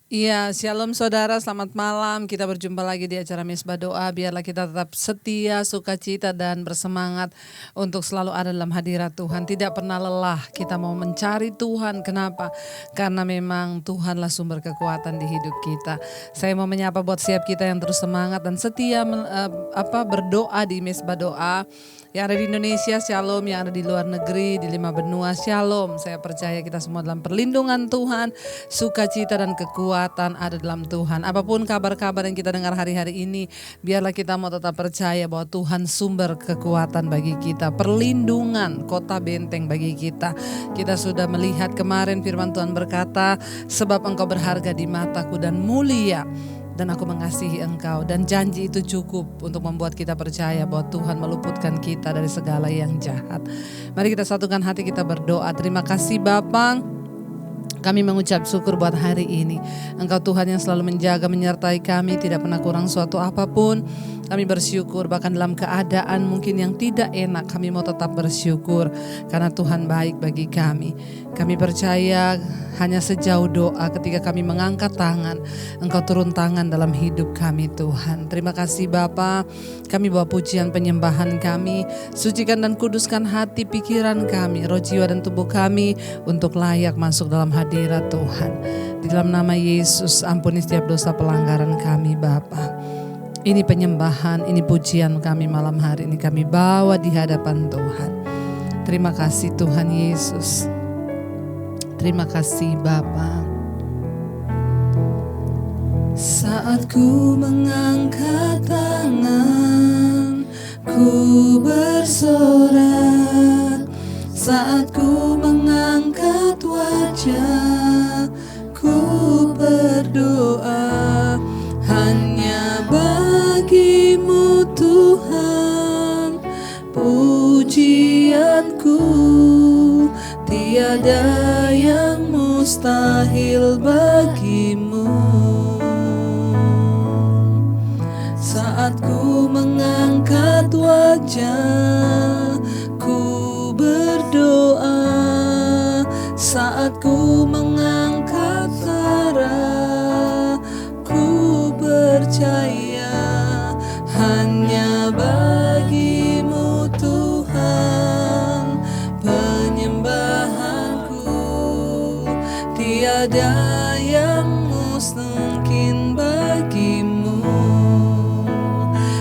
Iya, shalom saudara, selamat malam. Kita berjumpa lagi di acara Mesbah Doa. Biarlah kita tetap setia, sukacita, dan bersemangat untuk selalu ada dalam hadirat Tuhan. Tidak pernah lelah, kita mau mencari Tuhan. Kenapa? Karena memang Tuhanlah sumber kekuatan di hidup kita. Saya mau menyapa buat siap kita yang terus semangat dan setia berdoa di Mesbah Doa. Yang ada di Indonesia, shalom. Yang ada di luar negeri, di 5 benua, shalom. Saya percaya kita semua dalam perlindungan Tuhan, sukacita dan kekuatan ada dalam Tuhan. Apapun kabar-kabar yang kita dengar hari-hari ini, biarlah kita mau tetap percaya bahwa Tuhan sumber kekuatan bagi kita, perlindungan, kota benteng bagi kita. Kita sudah melihat kemarin firman Tuhan berkata, sebab engkau berharga di mataku dan mulia, dan aku mengasihi engkau. Dan janji itu cukup untuk membuat kita percaya bahwa Tuhan meluputkan kita dari segala yang jahat. Mari kita satukan hati, kita berdoa. Terima kasih Bapa, kami mengucap syukur buat hari ini. Engkau Tuhan yang selalu menjaga, menyertai kami, tidak pernah kurang suatu apapun. Kami bersyukur bahkan dalam keadaan mungkin yang tidak enak, kami mau tetap bersyukur karena Tuhan baik bagi kami. Kami percaya hanya sejauh doa ketika kami mengangkat tangan, Engkau turun tangan dalam hidup kami Tuhan. Terima kasih Bapa, kami bawa pujian penyembahan kami, sucikan dan kuduskan hati, pikiran kami, roh, jiwa dan tubuh kami untuk layak masuk dalam hadirat Tuhan. Di dalam nama Yesus, ampuni setiap dosa pelanggaran kami Bapa. Ini penyembahan, ini pujian kami malam hari ini kami bawa di hadapan Tuhan. Terima kasih Tuhan Yesus. Terima kasih Bapa. Saat ku mengangkat tangan, ku bersorak. Saat ku mengangkat wajah, ku berdoa. Hanya bagimu Tuhan pujianku, tiada yang mustahil bagimu. Saat ku mengangkat wajah, ku berdoa. Saat ku mengangkat darah, ku percaya hanya bagimu Tuhan penyembahanku, tiada yang mungkin bagimu.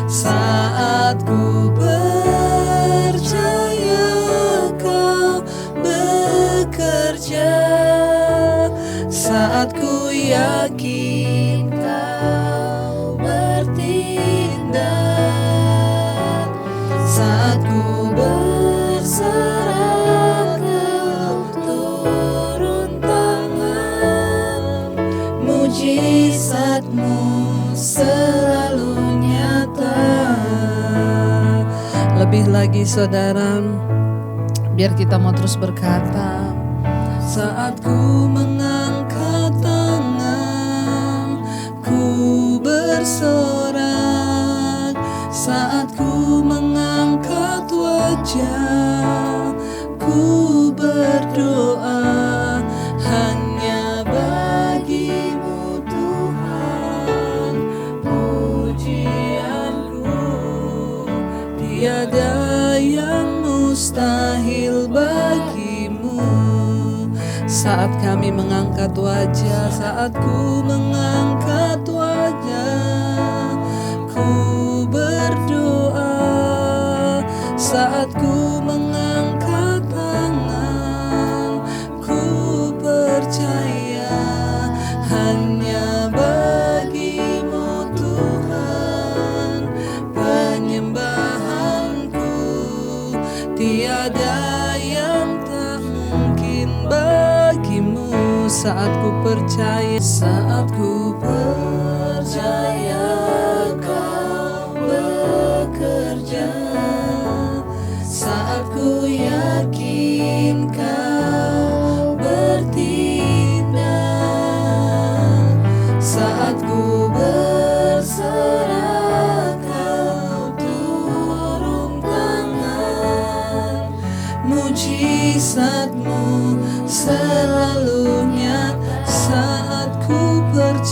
Saat ku percaya kau bekerja, saat ku yakin kau bertindak, saat ku berserah kau turun tangan, mujizatmu selalu nyata. Lebih lagi saudara, biar kita mau terus berkata, saat ku mengangkat tangan, ku bersorak. Saat ku mengangkat wajah, ku berdoa. Hanya bagimu Tuhan pujianku, tiada yang mustahil bagimu. Saat kami mengangkat wajah, saat ku mengangkat wajah, ku berdoa. Saat ku mengangkat tangan, ku percaya hanya bagimu Tuhan penyembahanku, tiada yang tak mungkin bagimu. Saat ku percaya, saat ku percaya kau bekerja, saat ku yakin kau bertindak, saat ku berserah kau turun tangan, mujizatmu selalu nyata. Saat ku percaya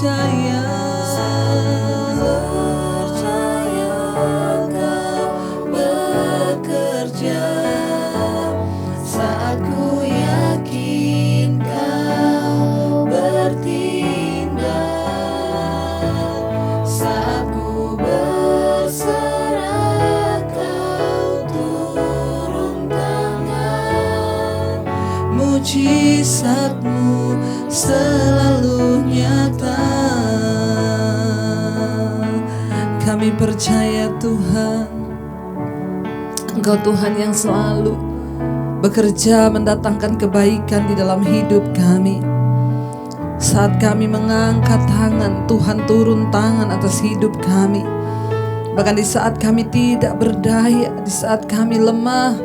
mujizat-Mu selalu nyata. Kami percaya Tuhan, Engkau Tuhan yang selalu bekerja mendatangkan kebaikan di dalam hidup kami. Saat kami mengangkat tangan, Tuhan turun tangan atas hidup kami. Bahkan di saat kami tidak berdaya, di saat kami lemah,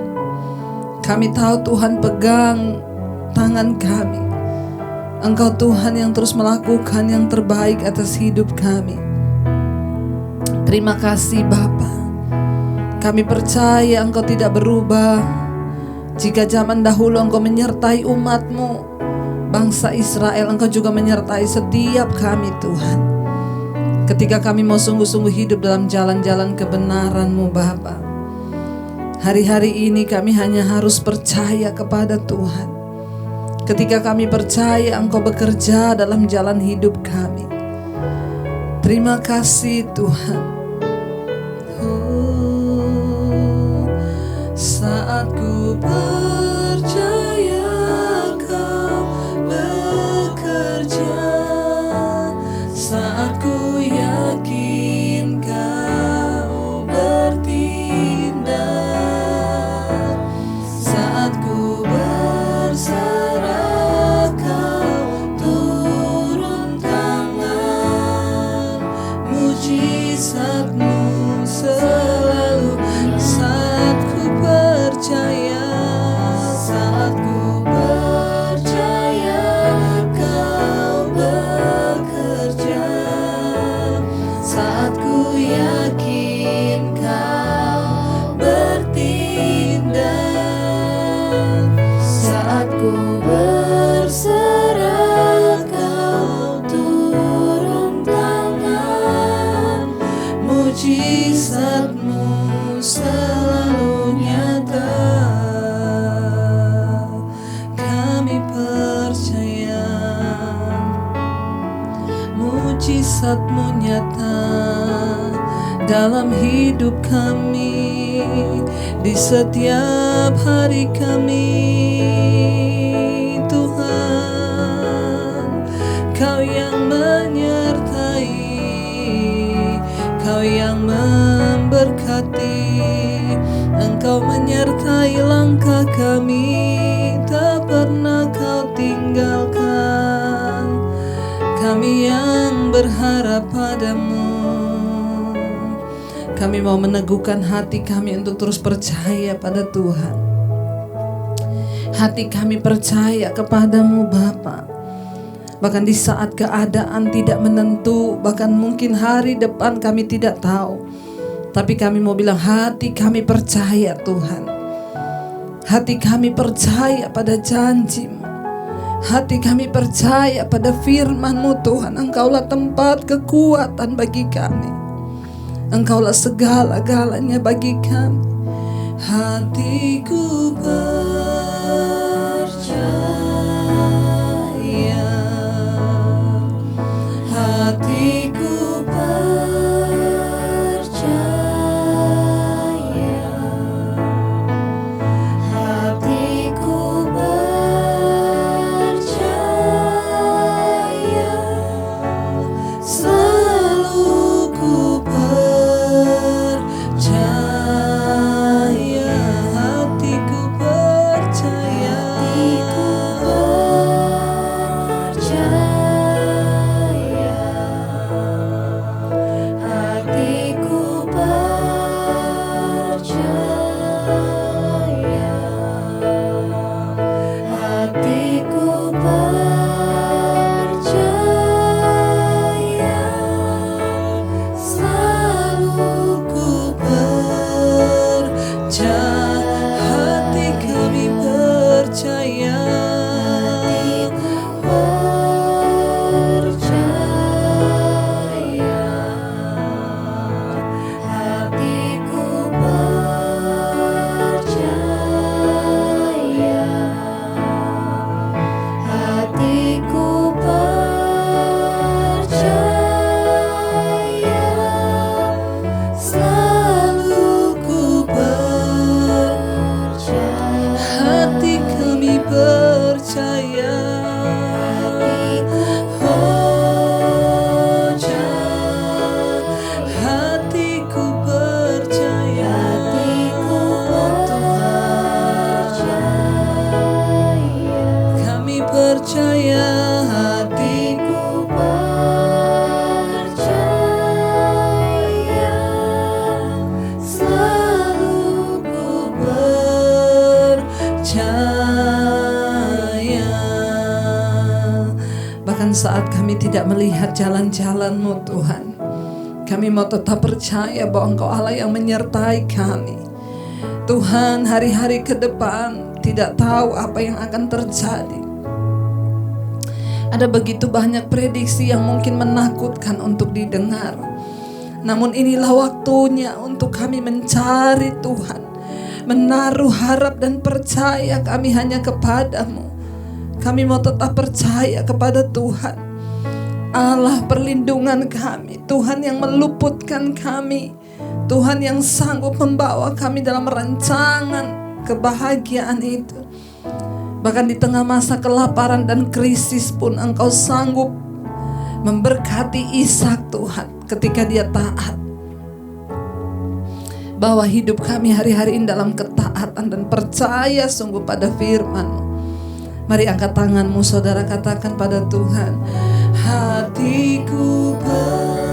kami tahu Tuhan pegang tangan kami. Engkau Tuhan yang terus melakukan yang terbaik atas hidup kami. Terima kasih Bapa. Kami percaya Engkau tidak berubah. Jika zaman dahulu Engkau menyertai umat-Mu, bangsa Israel, Engkau juga menyertai setiap kami Tuhan. Ketika kami mau sungguh-sungguh hidup dalam jalan-jalan kebenaran-Mu Bapa, hari-hari ini kami hanya harus percaya kepada Tuhan. Ketika kami percaya Engkau bekerja dalam jalan hidup kami. Terima kasih Tuhan. Saat ku percaya Kau bekerja, saat ku yakin Kau bertindak, saat ku berserah Kau turun tangan, mujizat-Mu selalu. Saat ku percaya, saat ku percaya Kau bekerja, saat ku yakin Kau bertindak, saat ku berserah Kau turun tangan, mujizat-Mu selalu nyata. Kami percaya mujizat-Mu nyata dalam hidup kami, di setiap hari kami. Tuhan, Kau yang menyertai, Kau yang memberkati, Engkau menyertai langkah kami, tak pernah Kau tinggalkan. Kami yang berharap padamu, kami mau meneguhkan hati kami untuk terus percaya pada Tuhan. Hati kami percaya kepadamu Bapa. Bahkan di saat keadaan tidak menentu, bahkan mungkin hari depan kami tidak tahu, tapi kami mau bilang hati kami percaya Tuhan. Hati kami percaya pada janji-Mu. Hati kami percaya pada firman-Mu Tuhan. Engkaulah tempat kekuatan bagi kami. Engkaulah segala-galanya bagi kami. Hatiku percaya, hatiku percaya, hatiku percaya, selalu ku percaya, hatiku percaya. percaya. Saat kami tidak melihat jalan-jalan-Mu Tuhan, kami mau tetap percaya bahwa Engkau Allah yang menyertai kami. Tuhan, hari-hari ke depan tidak tahu apa yang akan terjadi. Ada begitu banyak prediksi yang mungkin menakutkan untuk didengar. Namun inilah waktunya untuk kami mencari Tuhan, menaruh harap dan percaya kami hanya kepada-Mu. Kami mau tetap percaya kepada Tuhan, Allah perlindungan kami, Tuhan yang meluputkan kami, Tuhan yang sanggup membawa kami dalam rancangan kebahagiaan itu. Bahkan di tengah masa kelaparan dan krisis pun Engkau sanggup memberkati Ishak Tuhan ketika dia taat. Bawa hidup kami hari-hari ini dalam ketaatan dan percaya sungguh pada firman-Mu. Mari angkat tanganmu saudara, katakan pada Tuhan, hatiku percaya.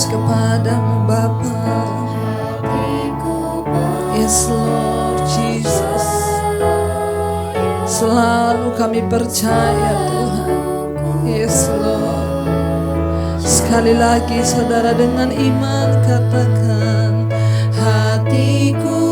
Kepadamu Bapa. Yes Lord Jesus, selalu kami percaya Tuhan. Yes Lord. Sekali lagi saudara dengan iman katakan, hatiku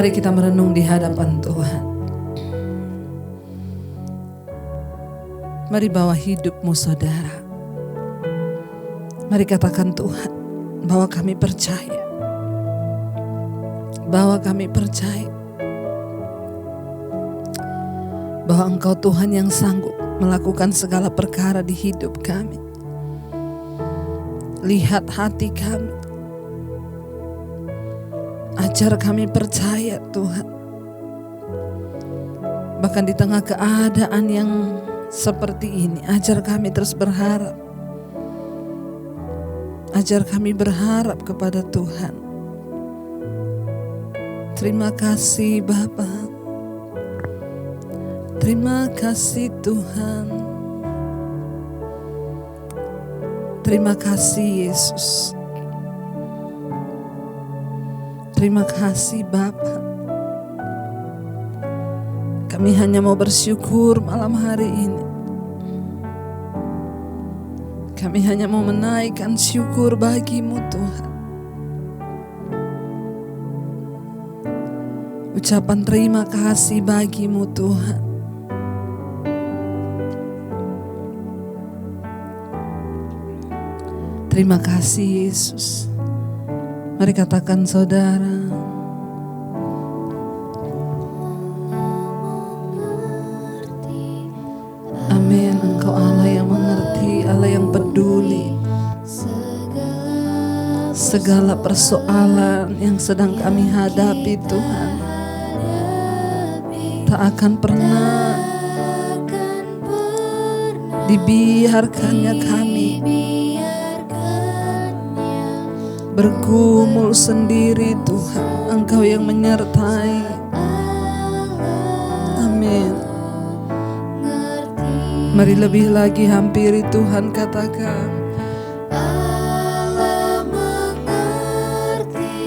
Mari kita merenung di hadapan Tuhan. Mari bawa hidupmu saudara. Mari katakan Tuhan, bahwa kami percaya. Bahwa kami percaya. Bahwa Engkau Tuhan yang sanggup melakukan segala perkara di hidup kami. Lihat hati kami. Ajar kami percaya Tuhan. Bahkan di tengah keadaan yang seperti ini, ajar kami terus berharap. Ajar kami berharap kepada Tuhan. Terima kasih Bapa. Terima kasih Tuhan. Terima kasih Yesus. Terima kasih Bapa. Kami hanya mau bersyukur malam hari ini. Kami hanya mau menaikkan syukur bagi-Mu Tuhan. Ucapan terima kasih bagi-Mu Tuhan. Terima kasih Yesus. Mari katakan saudara. Amin. Engkau Allah yang mengerti, Allah yang peduli. Segala persoalan yang sedang kami hadapi Tuhan, tak akan pernah Dibiarkannya kami bergumul sendiri Tuhan, Engkau yang menyertai. Amin. Mari lebih lagi hampiri Tuhan, katakan Allah mengerti,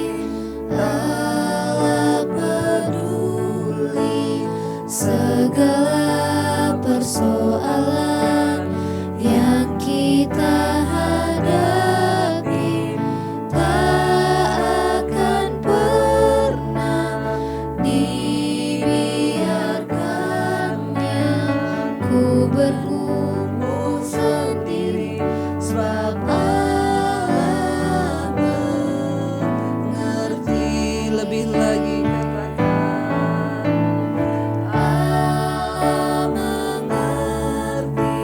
Allah peduli segala persoalan yang kita hadapi. Tak akan pernah dibiarkannya ku bergumul sendiri, sebab Allah mengerti. lebih lagi, katakan Allah mengerti,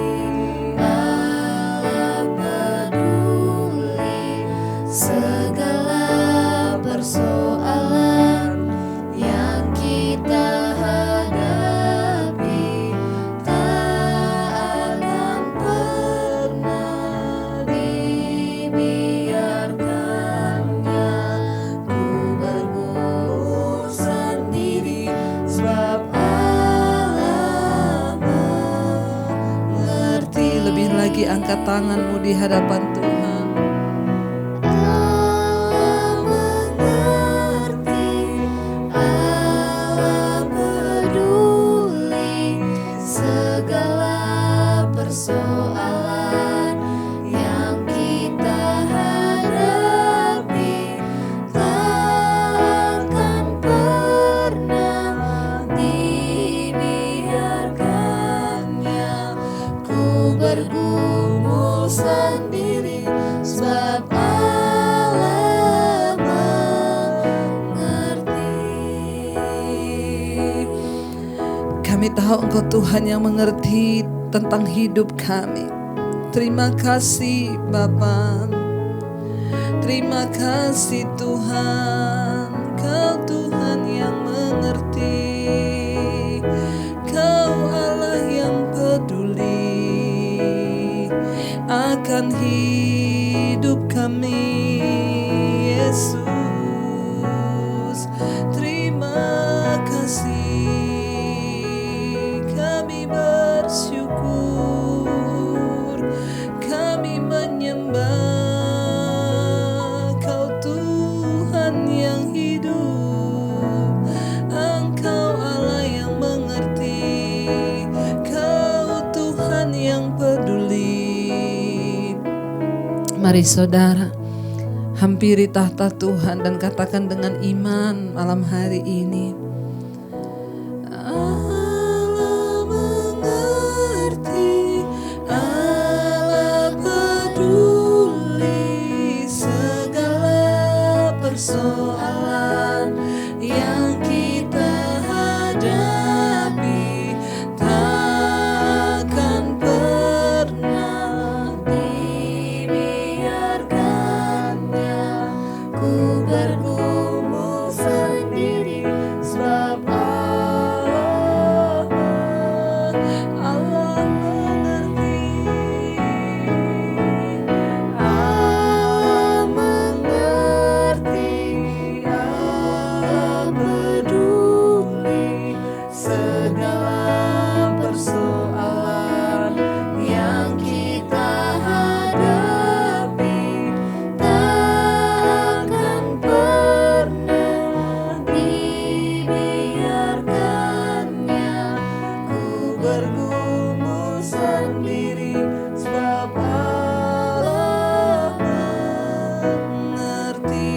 Allah peduli segala persoalan yang kita hadapi. Tak akan pernah dibiarkannya ku bergumul sendiri, sebab Allah mengerti. lebih lagi, angkat tanganmu di hadapan Tuhan. Allah mengerti, Allah peduli segala persoalan yang kita hadapi. Tak akan pernah dibiarkannya ku bergumul sendiri, sebab Allah mengerti. Kami tahu Engkau Tuhan yang mengerti tentang hidup kami. Terima kasih Bapa. Terima kasih Tuhan. Kau Tuhan yang mengerti. Kau Allah yang peduli akan hidup kami, Yesus. Terima kasih. Kami bersyukur, kami menyembah Kau Tuhan yang hidup. Engkau Allah yang mengerti, Kau Tuhan yang peduli. Mari saudara, hampiri tahta Tuhan dan katakan dengan iman malam hari ini, Allah mengerti, Allah peduli segala persoalan yang kita hadapi. Takkan pernah Dibiarkannya ku bergumul sendiri, sebab Allah mengerti. Allah mengerti, Allah peduli segala persoalan yang kita hadapi. Tak akan pernah dibiarkannya ku bergumul sendiri, sebab Allah Mengerti.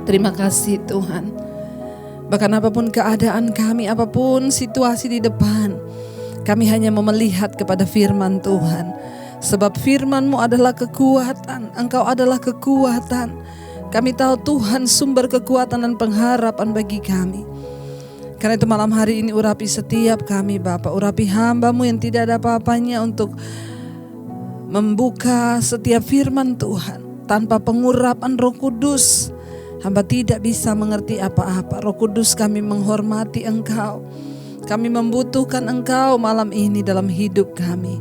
Terima kasih Tuhan. Bahkan apapun keadaan kami, apapun situasi di depan, kami hanya mau melihat kepada firman Tuhan. Sebab firman-Mu adalah kekuatan, Engkau adalah kekuatan. Kami tahu Tuhan sumber kekuatan dan pengharapan bagi kami. Karena itu malam hari ini urapi setiap kami Bapa, urapi hamba-Mu yang tidak ada apa-apanya untuk membuka setiap firman Tuhan. Tanpa pengurapan Roh Kudus, hamba tidak bisa mengerti apa-apa. Roh Kudus, kami menghormati Engkau. Kami membutuhkan Engkau malam ini dalam hidup kami.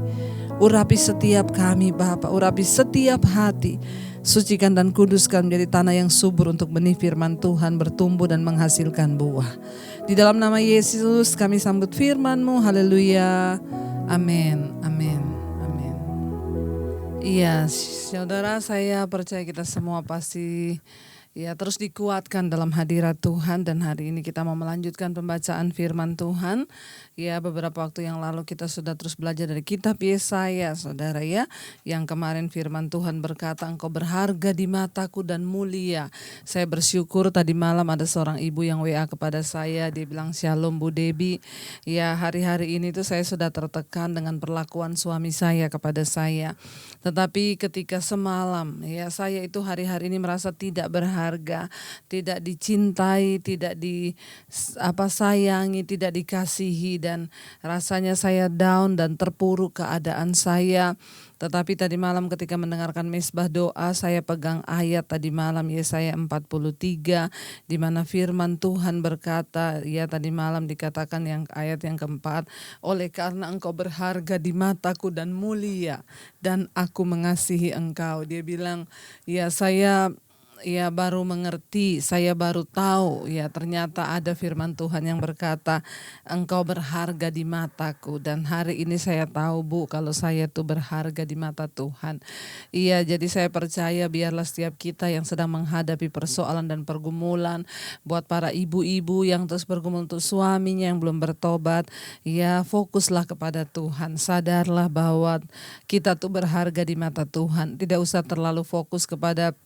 Urapi setiap kami Bapa, urapi setiap hati. Sucikan dan kuduskan menjadi tanah yang subur untuk benih firman Tuhan bertumbuh dan menghasilkan buah. Di dalam nama Yesus kami sambut firman-Mu. Haleluya. Amin. Amin. Amin. Iya, saudara, saya percaya kita semua pasti terus dikuatkan dalam hadirat Tuhan, dan hari ini kita mau melanjutkan pembacaan firman Tuhan. Beberapa waktu yang lalu kita sudah terus belajar dari kitab Yesaya, saudara yang kemarin firman Tuhan berkata, Engkau berharga di mataku dan mulia. Saya bersyukur tadi malam ada seorang ibu yang WA kepada saya, dia bilang, Shalom Bu Debi. Hari-hari ini tuh saya sudah tertekan dengan perlakuan suami saya kepada saya. Tetapi ketika semalam saya itu hari-hari ini merasa tidak berharga, tidak dicintai, tidak sayangi, tidak dikasihi, dan rasanya saya down dan terpuruk keadaan saya. Tetapi tadi malam ketika mendengarkan mesbah doa, saya pegang ayat tadi malam Yesaya 43, di mana firman Tuhan berkata, tadi malam dikatakan ayat yang keempat, oleh karena Engkau berharga di mataku dan mulia, dan aku mengasihi Engkau. Dia bilang, saya baru mengerti, saya baru tahu, ternyata ada firman Tuhan yang berkata, Engkau berharga di mataku. Dan hari ini saya tahu Bu, kalau saya tuh berharga di mata Tuhan. Jadi saya percaya biarlah setiap kita yang sedang menghadapi persoalan dan pergumulan, buat para ibu-ibu yang terus bergumul untuk suaminya yang belum bertobat, fokuslah kepada Tuhan. Sadarlah bahwa kita tuh berharga di mata Tuhan. Tidak usah terlalu fokus kepada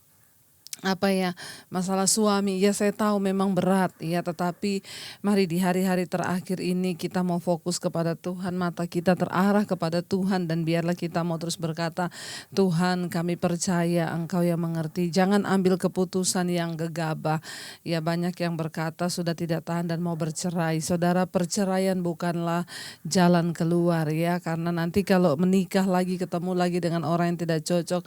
masalah suami. Saya tahu memang berat, tetapi mari di hari-hari terakhir ini kita mau fokus kepada Tuhan, mata kita terarah kepada Tuhan, dan biarlah kita mau terus berkata, Tuhan, kami percaya Engkau yang mengerti. Jangan ambil keputusan yang gegabah. Banyak yang berkata sudah tidak tahan dan mau bercerai. Saudara, perceraian bukanlah jalan keluar, karena nanti kalau menikah lagi, ketemu lagi dengan orang yang tidak cocok,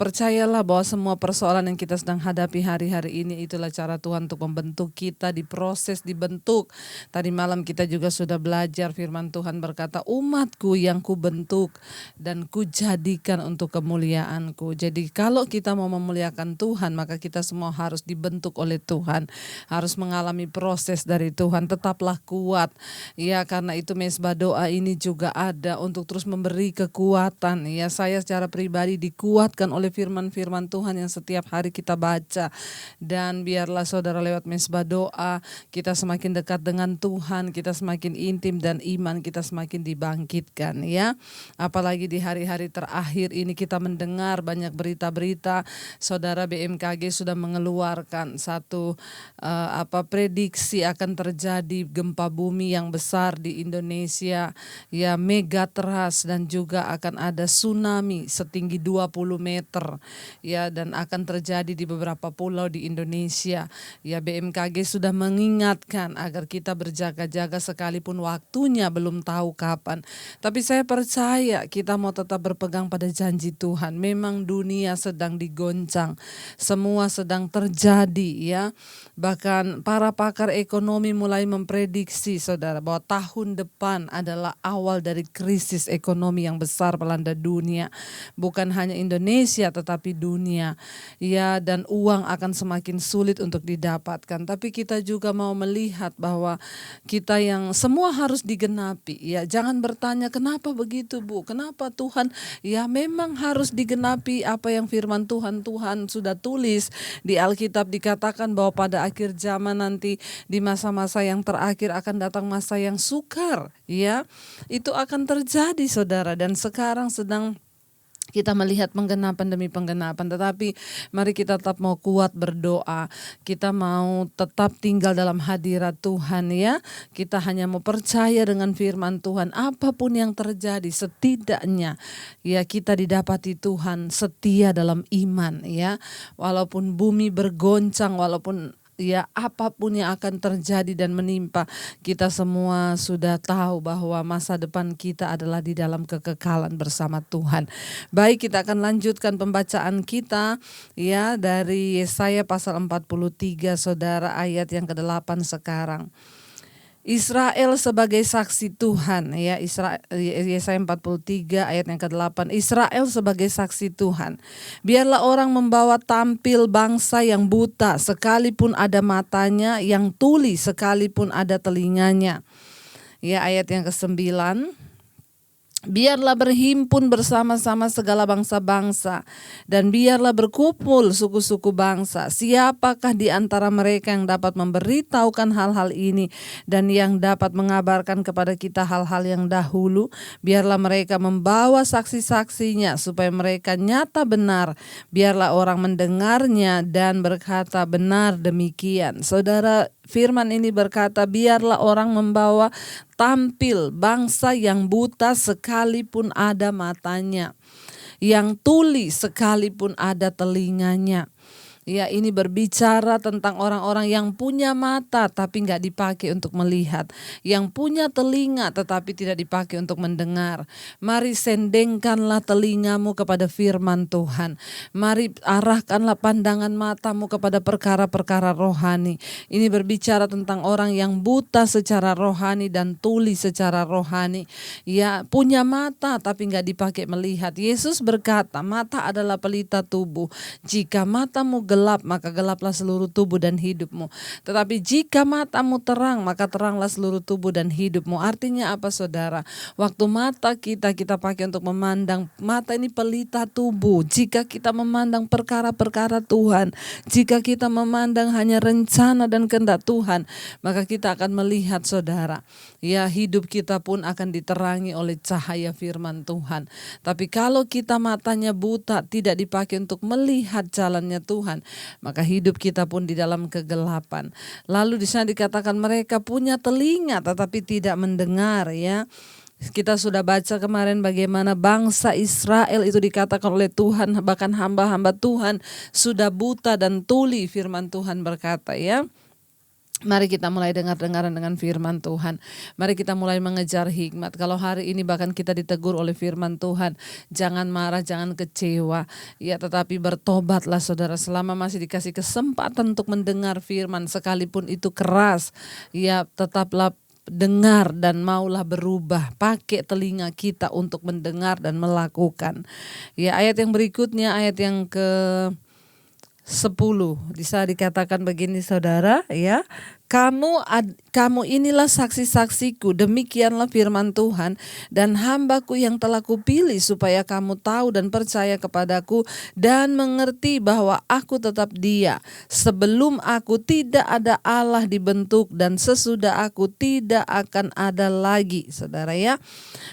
percayalah bahwa semua persoalan yang kita sedang hadapi hari-hari ini, itulah cara Tuhan untuk membentuk kita, diproses, dibentuk. Tadi malam kita juga sudah belajar firman Tuhan berkata, umatku yang kubentuk dan kujadikan untuk kemuliaanku. Jadi kalau kita mau memuliakan Tuhan, maka kita semua harus dibentuk oleh Tuhan, harus mengalami proses dari Tuhan. Tetaplah kuat, karena itu mesbah doa ini juga ada untuk terus memberi kekuatan. Saya secara pribadi dikuatkan oleh firman-firman Tuhan yang setiap hari kita baca, dan biarlah saudara lewat mesbah doa kita semakin dekat dengan Tuhan, kita semakin intim, dan iman kita semakin dibangkitkan. Apalagi di hari-hari terakhir ini kita mendengar banyak berita-berita, saudara, BMKG sudah mengeluarkan satu prediksi akan terjadi gempa bumi yang besar di Indonesia, megatrust, dan juga akan ada tsunami setinggi 20 meter, dan akan terjadi di beberapa pulau di Indonesia. BMKG sudah mengingatkan agar kita berjaga-jaga sekalipun waktunya belum tahu kapan. Tapi saya percaya kita mau tetap berpegang pada janji Tuhan. Memang dunia sedang digoncang, semua sedang terjadi, Bahkan para pakar ekonomi mulai memprediksi, saudara, bahwa tahun depan adalah awal dari krisis ekonomi yang besar melanda dunia. Bukan hanya Indonesia tetapi dunia. Dan uang akan semakin sulit untuk didapatkan. Tapi kita juga mau melihat bahwa kita yang semua harus digenapi. Jangan bertanya kenapa begitu Bu, kenapa Tuhan? Memang harus digenapi apa yang firman Tuhan sudah tulis di Alkitab. Dikatakan bahwa pada akhir zaman nanti, di masa-masa yang terakhir akan datang masa yang sukar. Itu akan terjadi, saudara, dan sekarang sedang kita melihat penggenapan demi penggenapan. Tetapi mari kita tetap mau kuat berdoa. Kita mau tetap tinggal dalam hadirat Tuhan, Kita hanya mau percaya dengan firman Tuhan. Apapun yang terjadi, setidaknya kita didapati Tuhan setia dalam iman, Walaupun bumi bergoncang, walaupun apapun yang akan terjadi dan menimpa, kita semua sudah tahu bahwa masa depan kita adalah di dalam kekekalan bersama Tuhan. Baik, kita akan lanjutkan pembacaan kita dari Yesaya pasal 43, saudara, ayat yang ke-8 sekarang. Israel sebagai saksi Tuhan, ya. Yesaya 43 ayat yang ke-8. Israel sebagai saksi Tuhan. Biarlah orang membawa tampil bangsa yang buta sekalipun ada matanya, yang tuli sekalipun ada telinganya. Ya, ayat yang ke-9. Biarlah berhimpun bersama-sama segala bangsa-bangsa, dan biarlah berkumpul suku-suku bangsa. Siapakah di antara mereka yang dapat memberitahukan hal-hal ini dan yang dapat mengabarkan kepada kita hal-hal yang dahulu? Biarlah mereka membawa saksi-saksinya supaya mereka nyata benar. Biarlah orang mendengarnya dan berkata benar demikian. Saudara, firman ini berkata, biarlah orang membawa tampil bangsa yang buta sekalipun ada matanya, yang tuli sekalipun ada telinganya. Ya, ini berbicara tentang orang-orang yang punya mata tapi nggak dipakai untuk melihat, yang punya telinga tetapi tidak dipakai untuk mendengar. Mari sendengkanlah telingamu kepada firman Tuhan. Mari arahkanlah pandangan matamu kepada perkara-perkara rohani. Ini berbicara tentang orang yang buta secara rohani dan tuli secara rohani. Ya, punya mata tapi nggak dipakai melihat. Yesus berkata, mata adalah pelita tubuh. Jika matamu gelap, maka gelaplah seluruh tubuh dan hidupmu. Tetapi jika matamu terang, maka teranglah seluruh tubuh dan hidupmu. Artinya apa, saudara? Waktu mata kita pakai untuk memandang, mata ini pelita tubuh. Jika kita memandang perkara-perkara Tuhan, jika kita memandang hanya rencana dan kehendak Tuhan, maka kita akan melihat, saudara, ya, hidup kita pun akan diterangi oleh cahaya firman Tuhan. Tapi kalau kita matanya buta, tidak dipakai untuk melihat jalannya Tuhan, maka hidup kita pun di dalam kegelapan. Lalu di sana dikatakan mereka punya telinga tetapi tidak mendengar, ya. Kita sudah baca kemarin bagaimana bangsa Israel itu dikatakan oleh Tuhan, bahkan hamba-hamba Tuhan sudah buta dan tuli, firman Tuhan berkata, ya. Mari kita mulai dengar-dengaran dengan firman Tuhan. Mari kita mulai mengejar hikmat. Kalau hari ini bahkan kita ditegur oleh firman Tuhan, jangan marah, jangan kecewa. Ya, tetapi bertobatlah, saudara, selama masih dikasih kesempatan untuk mendengar firman, sekalipun itu keras. Ya, tetaplah dengar dan maulah berubah. Pakai telinga kita untuk mendengar dan melakukan. Ya, ayat yang berikutnya, ayat yang ke 10, bisa dikatakan begini, saudara, ya. Kamu inilah saksi-saksiku, demikianlah firman Tuhan, dan hambaku yang telah kupilih, supaya kamu tahu dan percaya kepadaku dan mengerti bahwa aku tetap Dia. Sebelum aku tidak ada Allah dibentuk, dan sesudah aku tidak akan ada lagi. Saudara, ya,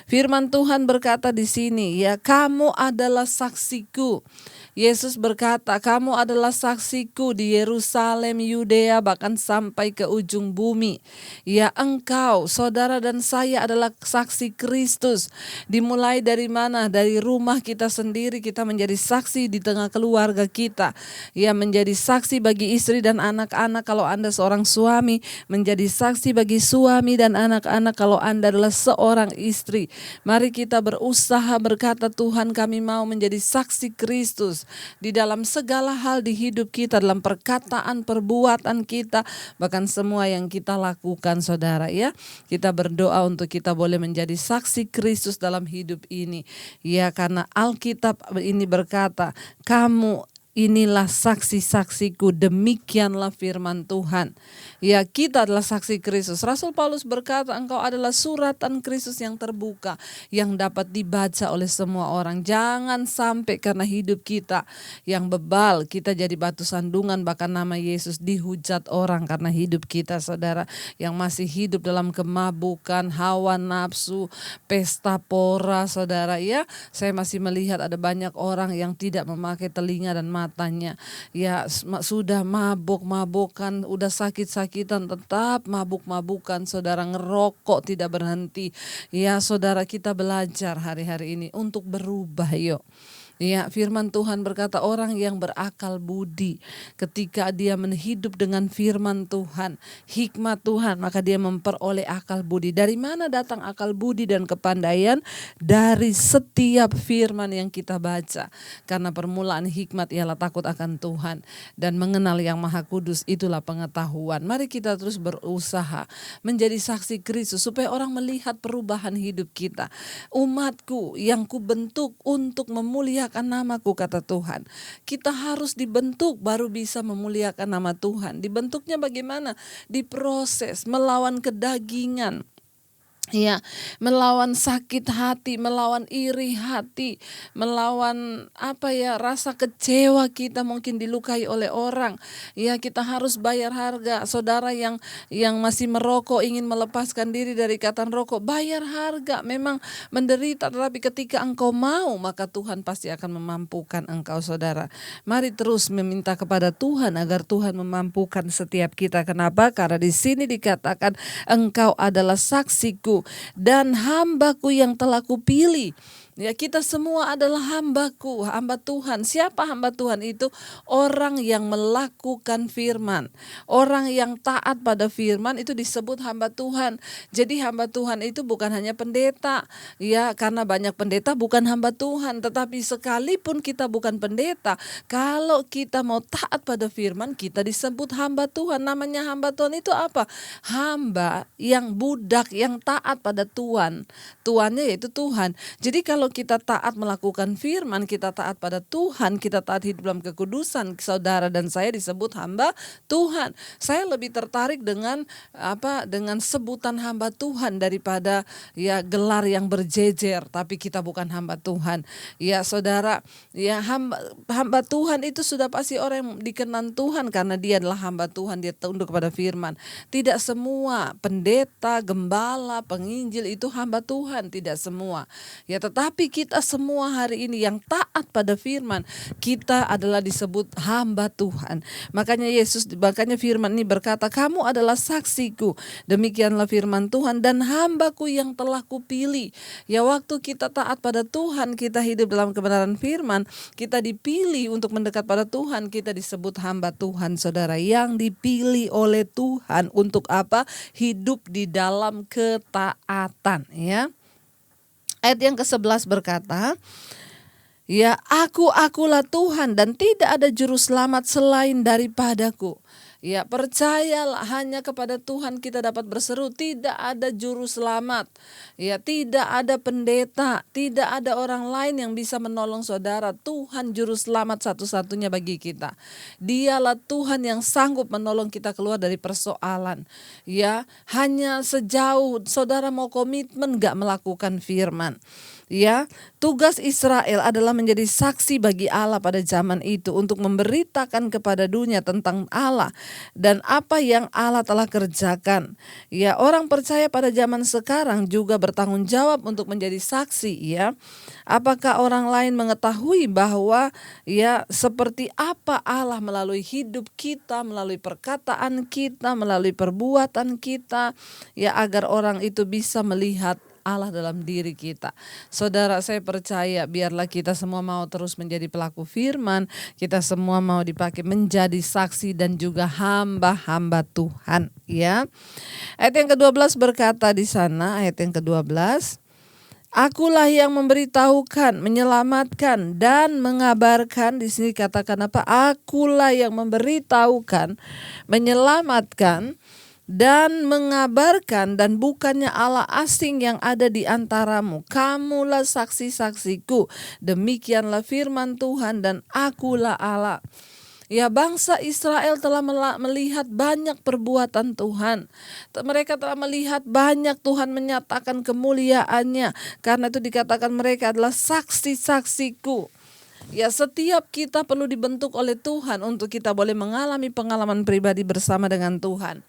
firman Tuhan berkata di sini, ya, kamu adalah saksiku. Yesus berkata, kamu adalah saksiku di Yerusalem, Yudea, bahkan sampai ke ujung bumi. Ya, engkau, saudara dan saya adalah saksi Kristus. Dimulai dari mana? Dari rumah kita sendiri, kita menjadi saksi di tengah keluarga kita. Ya, menjadi saksi bagi istri dan anak-anak kalau Anda seorang suami, menjadi saksi bagi suami dan anak-anak kalau Anda adalah seorang istri. Mari kita berusaha berkata, Tuhan, kami mau menjadi saksi Kristus di dalam segala hal di hidup kita, dalam perkataan, perbuatan kita, bahkan semua yang kita lakukan, saudara, ya. Kita berdoa untuk kita boleh menjadi saksi Kristus dalam hidup ini. Ya, karena Alkitab ini berkata, kamu inilah saksi-saksiku, demikianlah firman Tuhan. Ya, kita adalah saksi Kristus. Rasul Paulus berkata, engkau adalah suratan Kristus yang terbuka, yang dapat dibaca oleh semua orang. Jangan sampai karena hidup kita yang bebal, kita jadi batu sandungan, bahkan nama Yesus dihujat orang karena hidup kita, saudara, yang masih hidup dalam kemabukan, hawa nafsu, pesta pora, saudara, ya. Saya masih melihat ada banyak orang yang tidak memakai telinga dan matanya, ya, sudah mabuk-mabukan, udah sakit-sakitan, tetap mabuk-mabukan, saudara, ngerokok tidak berhenti. Ya, saudara, kita belajar hari-hari ini untuk berubah, yuk. Ya, firman Tuhan berkata orang yang berakal budi ketika dia hidup dengan firman Tuhan, hikmat Tuhan, maka dia memperoleh akal budi. Dari mana datang akal budi dan kepandaian? Dari setiap firman yang kita baca. Karena permulaan hikmat ialah takut akan Tuhan dan mengenal Yang Maha Kudus, itulah pengetahuan. Mari kita terus berusaha menjadi saksi Kristus supaya orang melihat perubahan hidup kita. Umatku yang kubentuk untuk memuliakan namaku, kata Tuhan. Kita harus dibentuk baru bisa memuliakan nama Tuhan. Dibentuknya bagaimana? Diproses, melawan kedagingan. Ya, melawan sakit hati, melawan iri hati, melawan rasa kecewa kita mungkin dilukai oleh orang. Ya, kita harus bayar harga. Saudara yang masih merokok ingin melepaskan diri dari ikatan rokok, bayar harga. Memang menderita, tetapi ketika engkau mau, maka Tuhan pasti akan memampukan engkau, saudara. Mari terus meminta kepada Tuhan agar Tuhan memampukan setiap kita. Kenapa? Karena di sini dikatakan engkau adalah saksiku dan hambaku yang telah kupilih. Ya, kita semua adalah hambaku, hamba Tuhan. Siapa hamba Tuhan itu? Orang yang melakukan firman. Orang yang taat pada firman itu disebut hamba Tuhan. Jadi hamba Tuhan itu bukan hanya pendeta. Ya, karena banyak pendeta bukan hamba Tuhan. Tetapi sekalipun kita bukan pendeta, kalau kita mau taat pada firman, kita disebut hamba Tuhan. Namanya hamba Tuhan itu apa? Hamba yang budak, yang taat pada Tuhan. Tuannya yaitu Tuhan. Jadi kalau kita taat melakukan firman, kita taat pada Tuhan, kita taat hidup dalam kekudusan, saudara dan saya disebut hamba Tuhan. Saya lebih tertarik dengan sebutan hamba Tuhan daripada gelar yang berjejer, tapi kita bukan hamba Tuhan. Ya, saudara, ya hamba Tuhan itu sudah pasti orang yang dikenan Tuhan karena dia adalah hamba Tuhan, dia tunduk kepada firman. Tidak semua pendeta, gembala, penginjil itu hamba Tuhan, tidak semua. Ya, tetapi kita semua hari ini yang taat pada firman, kita adalah disebut hamba Tuhan. Makanya firman ini berkata, kamu adalah saksiku. Demikianlah firman Tuhan, dan hambaku yang telah kupilih. Ya, waktu kita taat pada Tuhan, kita hidup dalam kebenaran firman, kita dipilih untuk mendekat pada Tuhan, kita disebut hamba Tuhan, saudara, yang dipilih oleh Tuhan untuk apa? Hidup di dalam ketaatan, ya. Ayat yang ke-11 berkata, ya, akulah Tuhan dan tidak ada juru selamat selain daripadaku. Ya, percayalah hanya kepada Tuhan kita dapat berseru, tidak ada juru selamat. Ya, tidak ada pendeta, tidak ada orang lain yang bisa menolong saudara. Tuhan juru selamat satu-satunya bagi kita. Dialah Tuhan yang sanggup menolong kita keluar dari persoalan. Ya, hanya sejauh saudara mau komitmen gak melakukan firman. Ya, tugas Israel adalah menjadi saksi bagi Allah pada zaman itu untuk memberitakan kepada dunia tentang Allah dan apa yang Allah telah kerjakan. Ya, orang percaya pada zaman sekarang juga bertanggung jawab untuk menjadi saksi, ya. Apakah orang lain mengetahui bahwa seperti apa Allah melalui hidup kita, melalui perkataan kita, melalui perbuatan kita, ya, agar orang itu bisa melihat Allah dalam diri kita. Saudara, saya percaya biarlah kita semua mau terus menjadi pelaku firman, kita semua mau dipakai menjadi saksi dan juga hamba-hamba Tuhan, ya. Ayat yang ke-12 berkata di sana, ayat yang ke-12, akulah yang memberitahukan, menyelamatkan dan mengabarkan. Di sini katakan apa? Akulah yang memberitahukan, menyelamatkan dan mengabarkan, dan bukannya Allah asing yang ada di antaramu. Kamulah saksi-saksiku. Demikianlah firman Tuhan, dan akulah Allah. Ya, bangsa Israel telah melihat banyak perbuatan Tuhan. Mereka telah melihat banyak Tuhan menyatakan kemuliaannya. Karena itu dikatakan mereka adalah saksi-saksiku. Ya, setiap kita perlu dibentuk oleh Tuhan untuk kita boleh mengalami pengalaman pribadi bersama dengan Tuhan.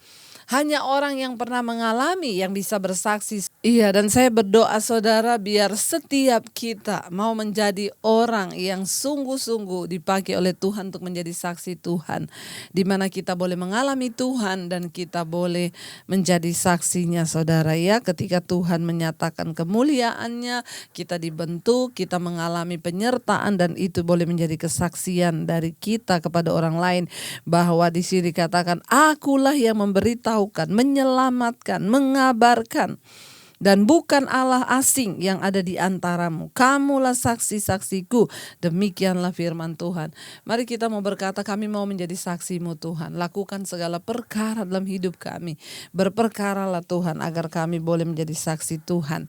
Hanya orang yang pernah mengalami yang bisa bersaksi. Iya, dan saya berdoa saudara biar setiap kita mau menjadi orang yang sungguh-sungguh dipakai oleh Tuhan untuk menjadi saksi Tuhan. Di mana kita boleh mengalami Tuhan dan kita boleh menjadi saksinya saudara ya. Ketika Tuhan menyatakan kemuliaannya, kita dibentuk, kita mengalami penyertaan dan itu boleh menjadi kesaksian dari kita kepada orang lain. Bahwa di sini dikatakan, akulah yang memberitahukan, menyelamatkan, mengabarkan. Dan bukan Allah asing yang ada di antaramu. Kamulah saksi-saksiku. Demikianlah firman Tuhan. Mari kita mau berkata, kami mau menjadi saksi-Mu Tuhan. Lakukan segala perkara dalam hidup kami. Berperkaralah Tuhan agar kami boleh menjadi saksi Tuhan.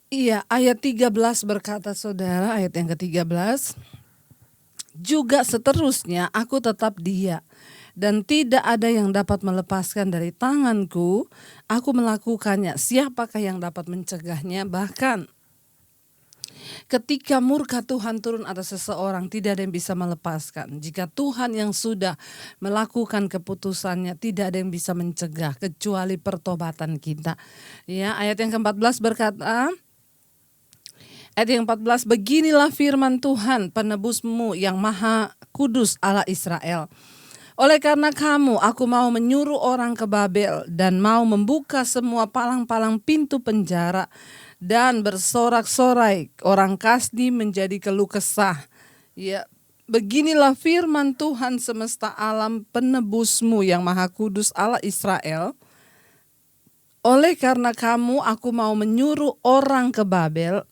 Iya, ayat 13 berkata saudara, ayat yang ke-13. Juga seterusnya aku tetap Dia. Dan tidak ada yang dapat melepaskan dari tanganku, aku melakukannya. Siapakah yang dapat mencegahnya? Bahkan ketika murka Tuhan turun atas seseorang, tidak ada yang bisa melepaskan. Jika Tuhan yang sudah melakukan keputusannya, tidak ada yang bisa mencegah kecuali pertobatan kita. Ya, ayat yang ke-14 berkata, ayat yang 14, beginilah firman Tuhan penebusmu yang maha kudus Allah Israel. Oleh karena kamu, aku mau menyuruh orang ke Babel dan mau membuka semua palang-palang pintu penjara dan bersorak-sorai orang Kasdi menjadi keluh kesah. Ya, beginilah firman Tuhan semesta alam penebusmu yang maha kudus Allah Israel. Oleh karena kamu, aku mau menyuruh orang ke Babel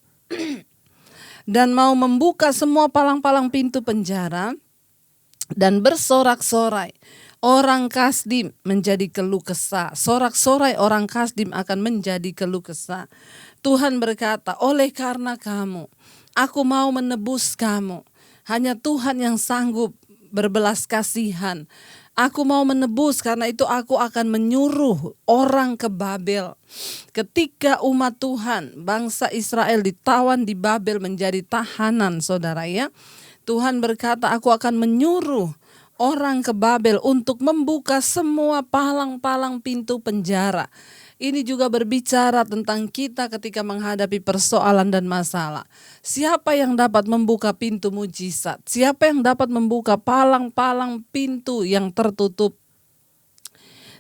dan mau membuka semua palang-palang pintu penjara dan bersorak-sorai orang Kasdim menjadi keluh kesah. Sorak-sorai orang Kasdim akan menjadi keluh kesah. Tuhan berkata, oleh karena kamu, aku mau menebus kamu. Hanya Tuhan yang sanggup berbelas kasihan. Aku mau menebus, karena itu aku akan menyuruh orang ke Babel. Ketika umat Tuhan, bangsa Israel ditawan di Babel menjadi tahanan saudara ya. Tuhan berkata, aku akan menyuruh orang ke Babel untuk membuka semua palang-palang pintu penjara. Ini juga berbicara tentang kita ketika menghadapi persoalan dan masalah. Siapa yang dapat membuka pintu mujizat? Siapa yang dapat membuka palang-palang pintu yang tertutup?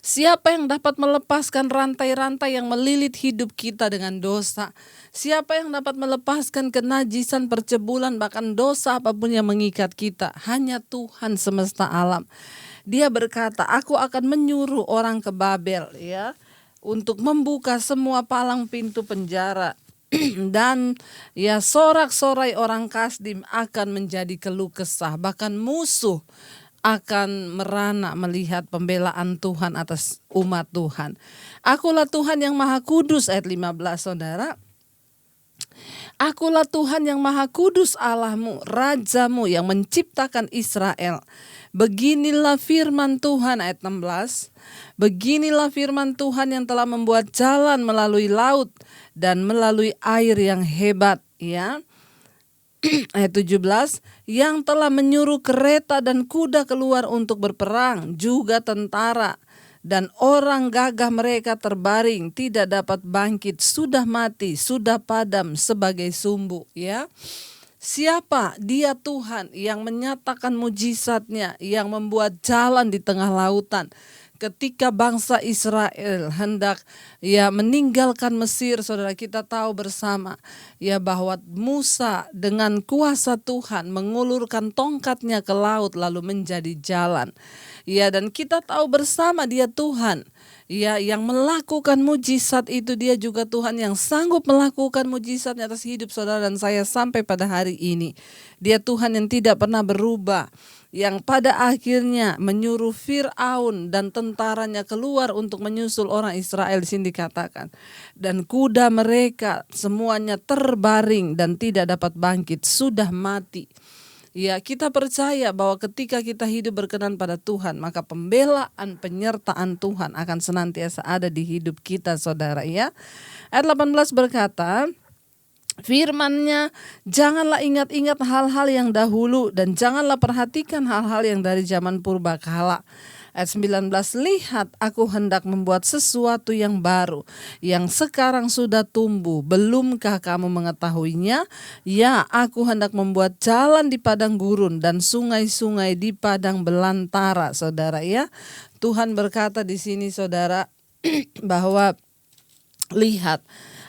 Siapa yang dapat melepaskan rantai-rantai yang melilit hidup kita dengan dosa? Siapa yang dapat melepaskan kenajisan, percebulan, bahkan dosa apapun yang mengikat kita? Hanya Tuhan semesta alam. Dia berkata, aku akan menyuruh orang ke Babel ya, untuk membuka semua palang pintu penjara. Dan ya, sorak-sorai orang Kasdim akan menjadi keluh kesah. Bahkan musuh akan merana melihat pembelaan Tuhan atas umat Tuhan. Akulah Tuhan yang maha kudus, ayat 15 saudara. Akulah Tuhan yang maha kudus Allahmu, Rajamu yang menciptakan Israel. Beginilah firman Tuhan, ayat 16. Beginilah firman Tuhan yang telah membuat jalan melalui laut dan melalui air yang hebat ya. Ayat 17, yang telah menyuruh kereta dan kuda keluar untuk berperang, juga tentara, dan orang gagah mereka terbaring, tidak dapat bangkit, sudah mati, sudah padam sebagai sumbu. Ya, siapa? Dia Tuhan yang menyatakan mujizatnya, yang membuat jalan di tengah lautan. Ketika bangsa Israel hendak ya meninggalkan Mesir, saudara, kita tahu bersama ya bahwa Musa dengan kuasa Tuhan mengulurkan tongkatnya ke laut lalu menjadi jalan. Ya, dan kita tahu bersama dia Tuhan ya yang melakukan mujizat itu, dia juga Tuhan yang sanggup melakukan mujizatnya atas hidup saudara dan saya sampai pada hari ini. Dia Tuhan yang tidak pernah berubah, yang pada akhirnya menyuruh Fir'aun dan tentaranya keluar untuk menyusul orang Israel. Di sini dikatakan, dan kuda mereka semuanya terbaring dan tidak dapat bangkit, sudah mati. Ya, kita percaya bahwa ketika kita hidup berkenan pada Tuhan, maka pembelaan, penyertaan Tuhan akan senantiasa ada di hidup kita saudara ya. Ayat 18 berkata, firman-Nya, janganlah ingat-ingat hal-hal yang dahulu dan janganlah perhatikan hal-hal yang dari zaman purbakala. Ayat 19, lihat aku hendak membuat sesuatu yang baru, yang sekarang sudah tumbuh, belumkah kamu mengetahuinya? Ya, aku hendak membuat jalan di padang gurun dan sungai-sungai di padang belantara, saudara ya. Tuhan berkata di sini saudara bahwa lihat,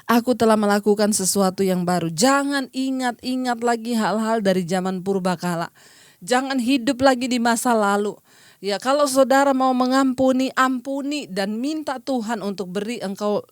aku telah melakukan sesuatu yang baru. Jangan ingat-ingat lagi hal-hal dari zaman purbakala. Jangan hidup lagi di masa lalu. Ya, kalau saudara mau mengampuni, ampuni dan minta Tuhan untuk beri engkau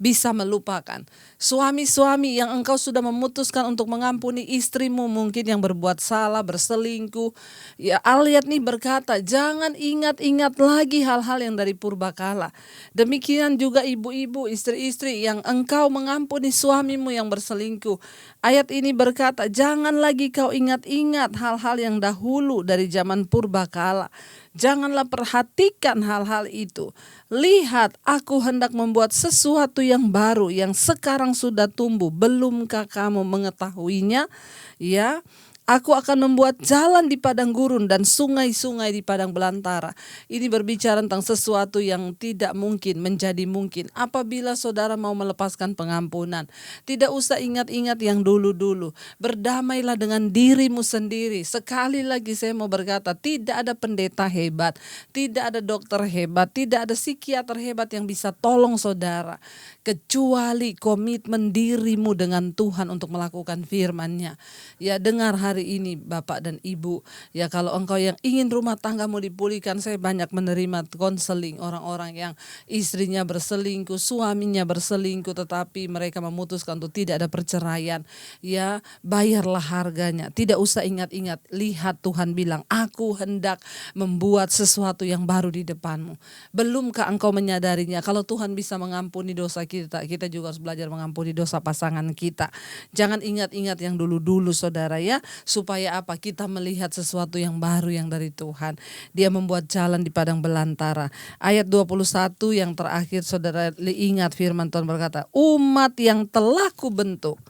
bisa melupakan. Suami-suami yang engkau sudah memutuskan untuk mengampuni istrimu mungkin yang berbuat salah, berselingkuh. Ya, Ayat nih berkata, jangan ingat-ingat lagi hal-hal yang dari purbakala. Demikian juga ibu-ibu, istri-istri yang engkau mengampuni suamimu yang berselingkuh. Ayat ini berkata, jangan lagi kau ingat-ingat hal-hal yang dahulu dari zaman purbakala. Janganlah perhatikan hal-hal itu. Lihat, aku hendak membuat sesuatu yang baru, yang sekarang sudah tumbuh. Belumkah kamu mengetahuinya? Ya, aku akan membuat jalan di padang gurun dan sungai-sungai di padang belantara. Ini berbicara tentang sesuatu yang tidak mungkin menjadi mungkin apabila saudara mau melepaskan pengampunan. Tidak usah ingat-ingat yang dulu-dulu. Berdamailah dengan dirimu sendiri. Sekali lagi saya mau berkata, tidak ada pendeta hebat, tidak ada dokter hebat, tidak ada psikiater hebat yang bisa tolong saudara, kecuali komitmen dirimu dengan Tuhan untuk melakukan firman-Nya. Ya, dengar hari ini Bapak dan Ibu, ya kalau engkau yang ingin rumah tanggamu dipulihkan, saya banyak menerima konseling orang-orang yang istrinya berselingkuh, suaminya berselingkuh, tetapi mereka memutuskan untuk tidak ada perceraian. Ya, bayarlah harganya. Tidak usah ingat-ingat. Lihat, Tuhan bilang, aku hendak membuat sesuatu yang baru di depanmu. Belumkah engkau menyadarinya? Kalau Tuhan bisa mengampuni dosa kita, kita juga harus belajar mengampuni dosa pasangan kita. Jangan ingat-ingat yang dulu-dulu saudara ya. Supaya apa? Kita melihat sesuatu yang baru yang dari Tuhan. Dia membuat jalan di padang belantara. Ayat 21 yang terakhir saudara ingat firman Tuhan berkata, umat yang telah kubentuk,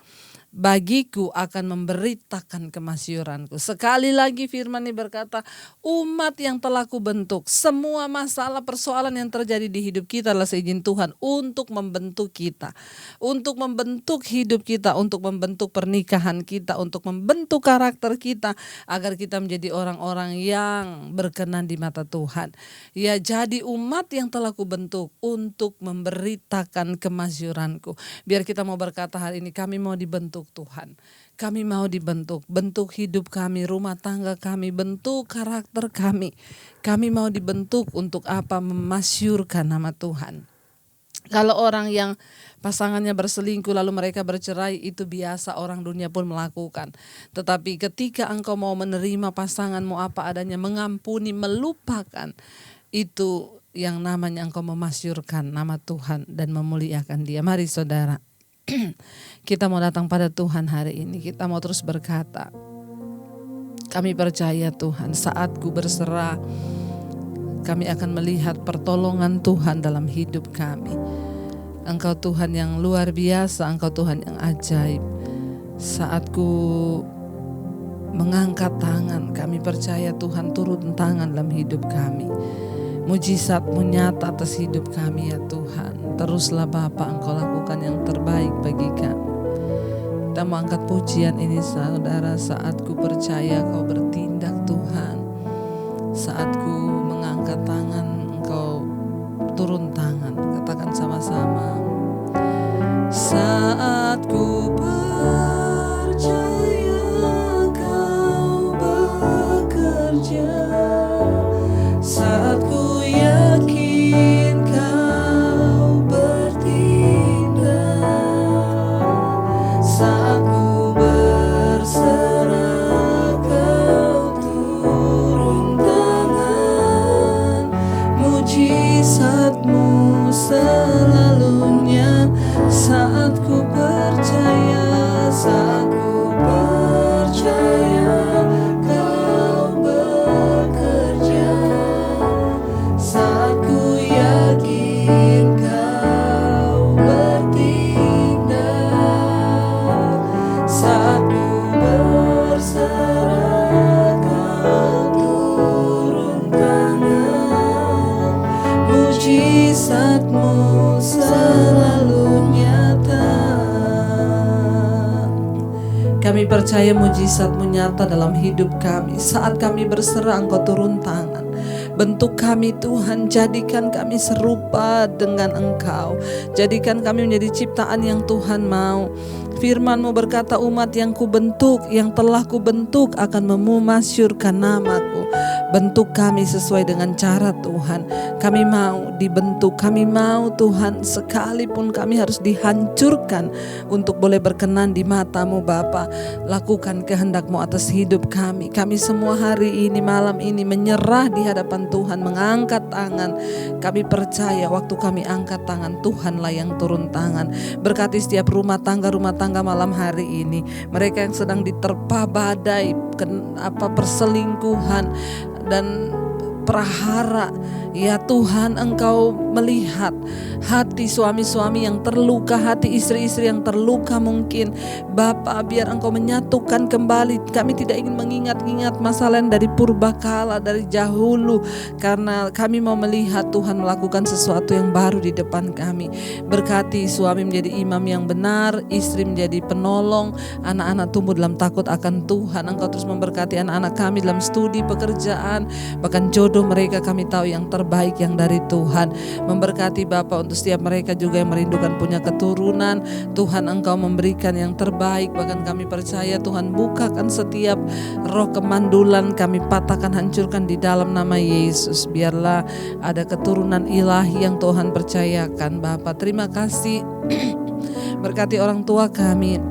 bagiku akan memberitakan kemasyuranku. Sekali lagi firman ini berkata, umat yang telah kubentuk. Semua masalah persoalan yang terjadi di hidup kita adalah seizin Tuhan untuk membentuk kita, untuk membentuk hidup kita, untuk membentuk pernikahan kita, untuk membentuk karakter kita, agar kita menjadi orang-orang yang berkenan di mata Tuhan. Ya, jadi umat yang telah kubentuk untuk memberitakan kemasyuranku. Biar kita mau berkata hari ini, kami mau dibentuk Tuhan. Kami mau dibentuk, bentuk hidup kami, rumah tangga kami, bentuk karakter kami. Kami mau dibentuk untuk apa? Memasyurkan nama Tuhan. Kalau orang yang pasangannya berselingkuh lalu mereka bercerai, itu biasa, orang dunia pun melakukan. Tetapi ketika engkau mau menerima pasanganmu apa adanya, mengampuni, melupakan, itu yang namanya engkau memasyurkan nama Tuhan dan memuliakan Dia. Mari saudara, kita mau datang pada Tuhan hari ini. Kita mau terus berkata, kami percaya Tuhan, saat ku berserah, kami akan melihat pertolongan Tuhan dalam hidup kami. Engkau Tuhan yang luar biasa, Engkau Tuhan yang ajaib. Saat ku mengangkat tangan, kami percaya Tuhan turun tangan dalam hidup kami. Mujizat-Mu nyata atas hidup kami ya Tuhan. Teruslah Bapa, Engkau lakukan yang terbaik bagi kami. Kita mau angkat pujian ini saudara, saat ku percaya Kau bertindak Tuhan. Saat ku mengangkat tangan, Engkau turun tangan. Katakan sama-sama. Saat ku percaya Kau bekerja, saat ku yakin Kau bertindak, saat ku berserah Kau turun tangan. Mujizat-Mu selalunya. Saat ku percaya, saat ku percaya Kau bekerja, saat ku yakin Kau bertindak, saat ku berserah Kau turun tangan. Kami percaya mujizat-Mu nyata dalam hidup kami. Saat kami berserah, Engkau turun tangan. Bentuk kami Tuhan, jadikan kami serupa dengan Engkau. Jadikan kami menjadi ciptaan yang Tuhan mau. Firman-Mu berkata, umat yang kubentuk, yang telah kubentuk akan memumasyurkan nama-Ku. Bentuk kami sesuai dengan cara Tuhan. Kami mau dibentuk, kami mau Tuhan, sekalipun kami harus dihancurkan untuk boleh berkenan di mata-Mu Bapa. Lakukan kehendak-Mu atas hidup kami. Kami semua hari ini, malam ini menyerah di hadapan Tuhan, mengangkat tangan. Kami percaya waktu kami angkat tangan, Tuhanlah yang turun tangan. Berkati setiap rumah tangga malam hari ini. Mereka yang sedang diterpa badai, perselingkuhan dan prahara. Ya Tuhan, Engkau melihat hati suami-suami yang terluka, hati istri-istri yang terluka mungkin. Bapa, biar Engkau menyatukan kembali. Kami tidak ingin mengingat-ingat masalah yang dari purbakala, dari dahulu, karena kami mau melihat Tuhan melakukan sesuatu yang baru di depan kami. Berkati suami menjadi imam yang benar, istri menjadi penolong, anak-anak tumbuh dalam takut akan Tuhan. Engkau terus memberkati anak-anak kami dalam studi, pekerjaan, bahkan jodoh mereka kami tahu yang terbaik yang dari Tuhan. Memberkati Bapa untuk setiap mereka juga yang merindukan punya keturunan. Tuhan, Engkau memberikan yang terbaik. Bahkan kami percaya Tuhan, bukakan setiap roh kemandulan, kami patahkan, hancurkan di dalam nama Yesus. Biarlah ada keturunan ilahi yang Tuhan percayakan Bapa. Terima kasih. Berkati orang tua kami,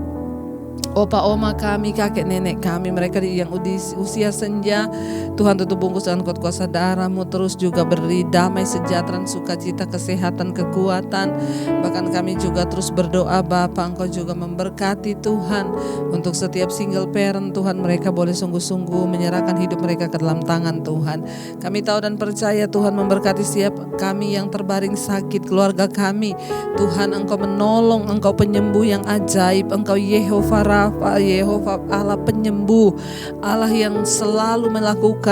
opa oma kami, kakek nenek kami, mereka yang usia senja. Tuhan tutup bungkus dengan kuat kuasa darah-Mu. Terus juga beri damai, sejahtera, sukacita, kesehatan, kekuatan. Bahkan kami juga terus berdoa Bapa, Engkau juga memberkati Tuhan untuk setiap single parent. Tuhan, mereka boleh sungguh-sungguh menyerahkan hidup mereka ke dalam tangan Tuhan. Kami tahu dan percaya Tuhan memberkati setiap kami yang terbaring sakit, keluarga kami. Tuhan, Engkau menolong, Engkau penyembuh yang ajaib. Engkau Yehova Rafa, Yehova Allah penyembuh, Allah yang selalu melakukan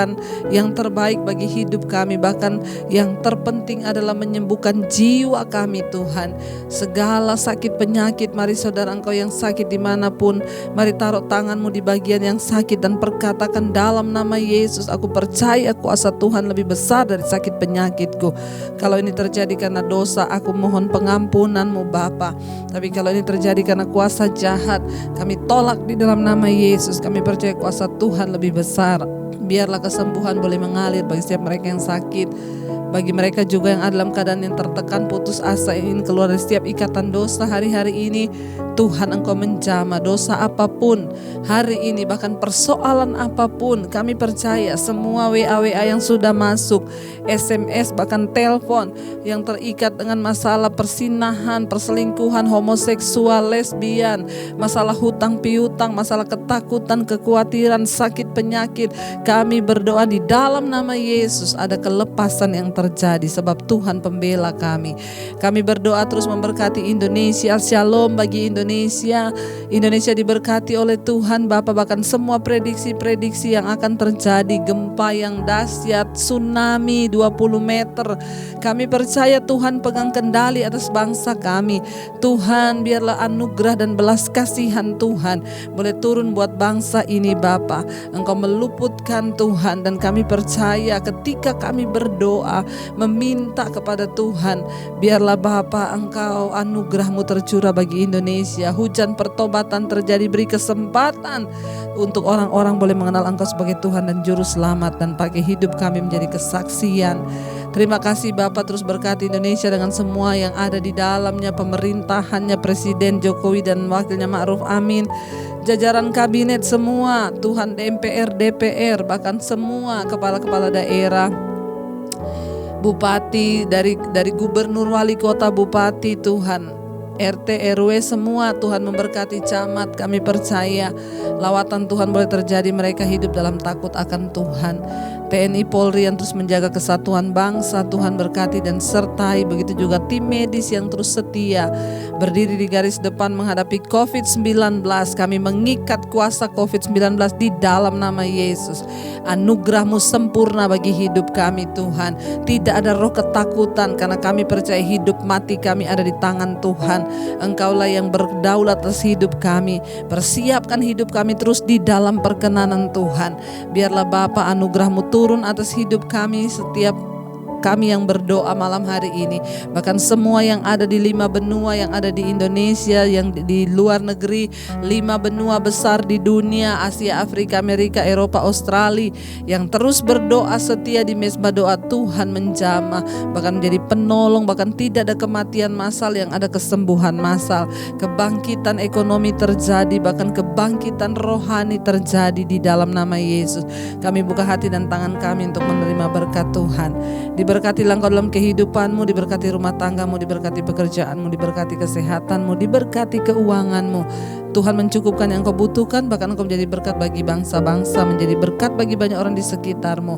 yang terbaik bagi hidup kami. Bahkan yang terpenting adalah menyembuhkan jiwa kami Tuhan. Segala sakit penyakit, mari saudara Engkau yang sakit dimanapun, mari taruh tangan-Mu di bagian yang sakit dan perkatakan dalam nama Yesus, aku percaya kuasa Tuhan lebih besar dari sakit penyakitku. Kalau ini terjadi karena dosa, aku mohon pengampunan-Mu Bapa. Tapi kalau ini terjadi karena kuasa jahat, kami tolak di dalam nama Yesus. Kami percaya kuasa Tuhan lebih besar. Biarlah kesembuhan boleh mengalir bagi setiap mereka yang sakit. Bagi mereka juga yang ada dalam keadaan yang tertekan, putus asa, ingin keluar dari setiap ikatan dosa hari-hari ini. Tuhan, Engkau menjamah dosa apapun hari ini, bahkan persoalan apapun. Kami percaya semua WA yang sudah masuk, SMS, bahkan telepon yang terikat dengan masalah persinahan, perselingkuhan, homoseksual, lesbian, masalah hutang piutang, masalah ketakutan, kekhawatiran, sakit penyakit. Kami berdoa di dalam nama Yesus ada kelepasan yang terjadi sebab Tuhan pembela kami. Kami berdoa terus memberkati Indonesia, shalom bagi Indonesia. Indonesia diberkati oleh Tuhan Bapa. Bahkan semua prediksi-prediksi yang akan terjadi, gempa yang dahsyat, tsunami 20 meter, kami percaya Tuhan pegang kendali atas bangsa kami. Tuhan, biarlah anugerah dan belas kasihan Tuhan boleh turun buat bangsa ini Bapa. Engkau meluputkan Tuhan, dan kami percaya ketika kami berdoa meminta kepada Tuhan, biarlah Bapa Engkau anugerah-Mu tercurah bagi Indonesia. Hujan pertobatan terjadi, beri kesempatan untuk orang-orang boleh mengenal Engkau sebagai Tuhan dan Juru Selamat, dan pakai hidup kami menjadi kesaksian. Terima kasih Bapa, terus berkati Indonesia dengan semua yang ada di dalamnya, pemerintahannya, Presiden Jokowi dan Wakilnya Ma'ruf Amin, jajaran kabinet semua, Tuhan, MPR, DPR, bahkan semua kepala-kepala daerah, bupati, dari gubernur, wali kota, bupati, Tuhan, RT, RW semua, Tuhan memberkati camat. Kami percaya lawatan Tuhan boleh terjadi, mereka hidup dalam takut akan Tuhan. TNI Polri yang terus menjaga kesatuan bangsa. Tuhan berkati dan sertai, begitu juga tim medis yang terus setia berdiri di garis depan menghadapi COVID-19. Kami mengikat kuasa COVID-19 di dalam nama Yesus. Anugerah-Mu sempurna bagi hidup kami Tuhan. Tidak ada roh ketakutan karena kami percaya hidup mati kami ada di tangan Tuhan. Engkaulah yang berdaulat atas hidup kami. Persiapkan hidup kami terus di dalam perkenanan Tuhan. Biarlah Bapa anugerah-Mu turun atas hidup kami, setiap kami yang berdoa malam hari ini, bahkan semua yang ada di 5 benua, yang ada di Indonesia, yang di luar negeri, 5 benua besar di dunia, Asia, Afrika, Amerika, Eropa, Australia, yang terus berdoa setia di Mezbah Doa. Tuhan menjamah, bahkan menjadi penolong, bahkan tidak ada kematian massal, yang ada kesembuhan massal, kebangkitan ekonomi terjadi, bahkan kebangkitan rohani terjadi di dalam nama Yesus. Kami buka hati dan tangan kami untuk menerima berkat Tuhan. Diberkatilah engkau dalam kehidupanmu, diberkati rumah tanggamu, diberkati pekerjaanmu, diberkati kesehatanmu, diberkati keuanganmu. Tuhan mencukupkan yang kau butuhkan, bahkan engkau menjadi berkat bagi bangsa-bangsa, menjadi berkat bagi banyak orang di sekitarmu,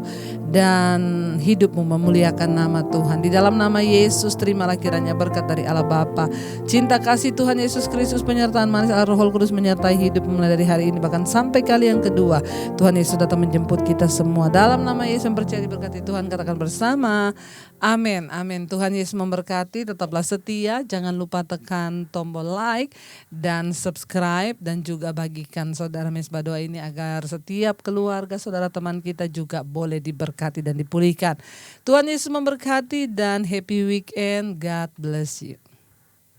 dan hidupmu memuliakan nama Tuhan. Di dalam nama Yesus, terimalah kiranya berkat dari Allah Bapa, cinta kasih Tuhan Yesus Kristus, penyertaan manis Allah Roh Kudus menyertai hidup mulai dari hari ini bahkan sampai kali yang kedua. Tuhan Yesus datang menjemput kita semua. Dalam nama Yesus yang percaya diberkati Tuhan, katakan bersama, amin, amin. Tuhan Yesus memberkati, tetaplah setia, jangan lupa tekan tombol like dan subscribe, dan juga bagikan saudara Mezbah Doa ini agar setiap keluarga, saudara teman kita juga boleh diberkati dan dipulihkan. Tuhan Yesus memberkati dan happy weekend. God bless you.